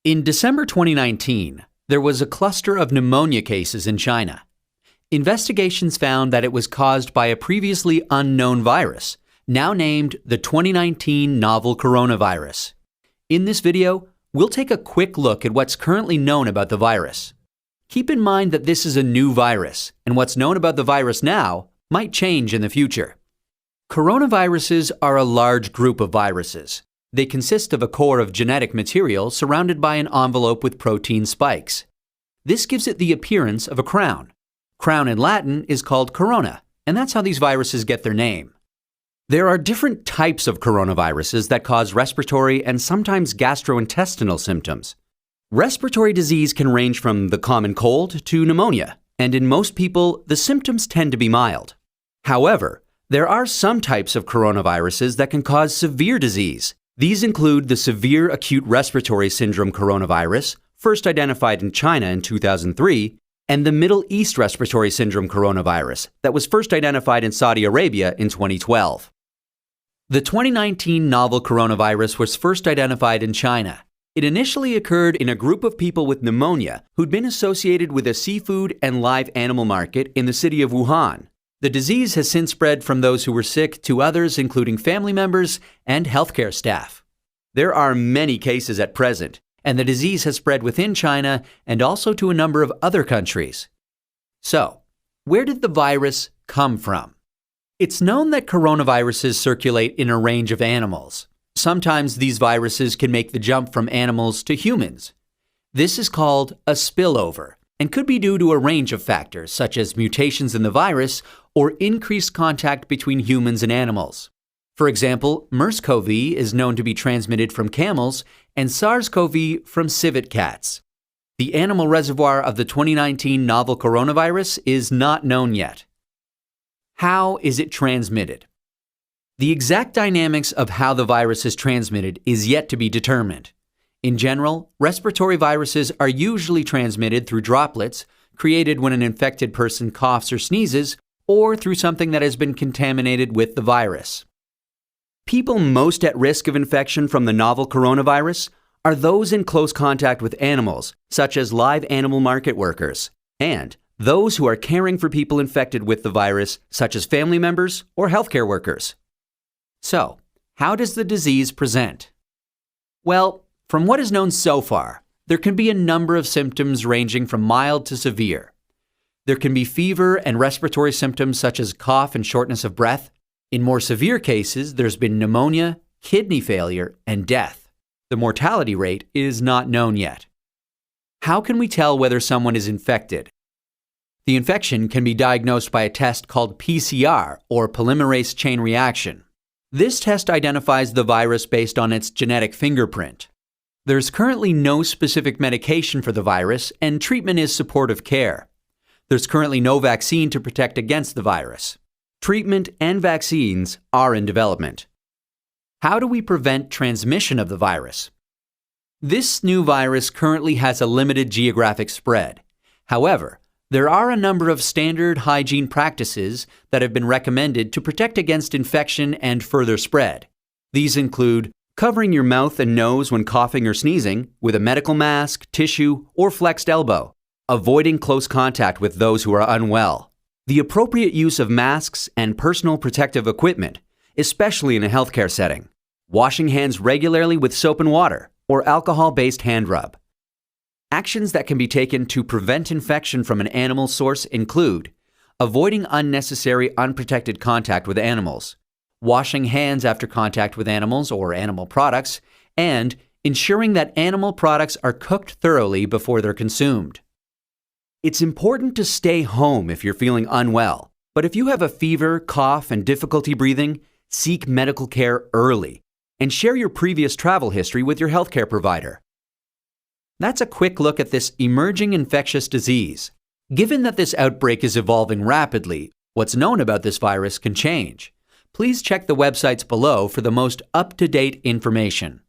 In December 2019, there was a cluster of pneumonia cases in China. Investigations found that it was caused by a previously unknown virus, now named the 2019 novel coronavirus. In this video, we'll take a quick look at what's currently known about the virus. Keep in mind that this is a new virus, and what's known about the virus now might change in the future. Coronaviruses are a large group of viruses. They consist of a core of genetic material surrounded by an envelope with protein spikes. This gives it the appearance of a crown. Crown in Latin is called corona, and that's how these viruses get their name. There are different types of coronaviruses that cause respiratory and sometimes gastrointestinal symptoms. Respiratory disease can range from the common cold to pneumonia, and in most people, the symptoms tend to be mild. However, there are some types of coronaviruses that can cause severe disease. These include the severe acute respiratory syndrome coronavirus, first identified in China in 2003, and the Middle East respiratory syndrome coronavirus that was first identified in Saudi Arabia in 2012. The 2019 novel coronavirus was first identified in China. It initially occurred in a group of people with pneumonia who'd been associated with a seafood and live animal market in the city of Wuhan. The disease has since spread from those who were sick to others, including family members and healthcare staff. There are many cases at present, and the disease has spread within China and also to a number of other countries. So, where did the virus come from? It's known that coronaviruses circulate in a range of animals. Sometimes these viruses can make the jump from animals to humans. This is called a spillover and could be due to a range of factors such as mutations in the virus or increased contact between humans and animals. For example, MERS-CoV is known to be transmitted from camels and SARS-CoV from civet cats. The animal reservoir of the 2019 novel coronavirus is not known yet. How is it transmitted? The exact dynamics of how the virus is transmitted is yet to be determined. In general, respiratory viruses are usually transmitted through droplets created when an infected person coughs or sneezes, or through something that has been contaminated with the virus. People most at risk of infection from the novel coronavirus are those in close contact with animals, such as live animal market workers, and those who are caring for people infected with the virus, such as family members or healthcare workers. So, how does the disease present? Well, from what is known so far, there can be a number of symptoms ranging from mild to severe. There can be fever and respiratory symptoms such as cough and shortness of breath. In more severe cases, there's been pneumonia, kidney failure, and death. The mortality rate is not known yet. How can we tell whether someone is infected? The infection can be diagnosed by a test called PCR, or polymerase chain reaction. This test identifies the virus based on its genetic fingerprint. There's currently no specific medication for the virus, and treatment is supportive care. There's currently no vaccine to protect against the virus. Treatment and vaccines are in development. How do we prevent transmission of the virus? This new virus currently has a limited geographic spread. However, there are a number of standard hygiene practices that have been recommended to protect against infection and further spread. These include covering your mouth and nose when coughing or sneezing with a medical mask, tissue, or flexed elbow, avoiding close contact with those who are unwell, the appropriate use of masks and personal protective equipment, especially in a healthcare setting, washing hands regularly with soap and water or alcohol-based hand rub. Actions that can be taken to prevent infection from an animal source include avoiding unnecessary unprotected contact with animals, washing hands after contact with animals or animal products, and ensuring that animal products are cooked thoroughly before they're consumed. It's important to stay home if you're feeling unwell, but if you have a fever, cough, and difficulty breathing, seek medical care early and share your previous travel history with your healthcare provider. That's a quick look at this emerging infectious disease. Given that this outbreak is evolving rapidly, what's known about this virus can change. Please check the websites below for the most up-to-date information.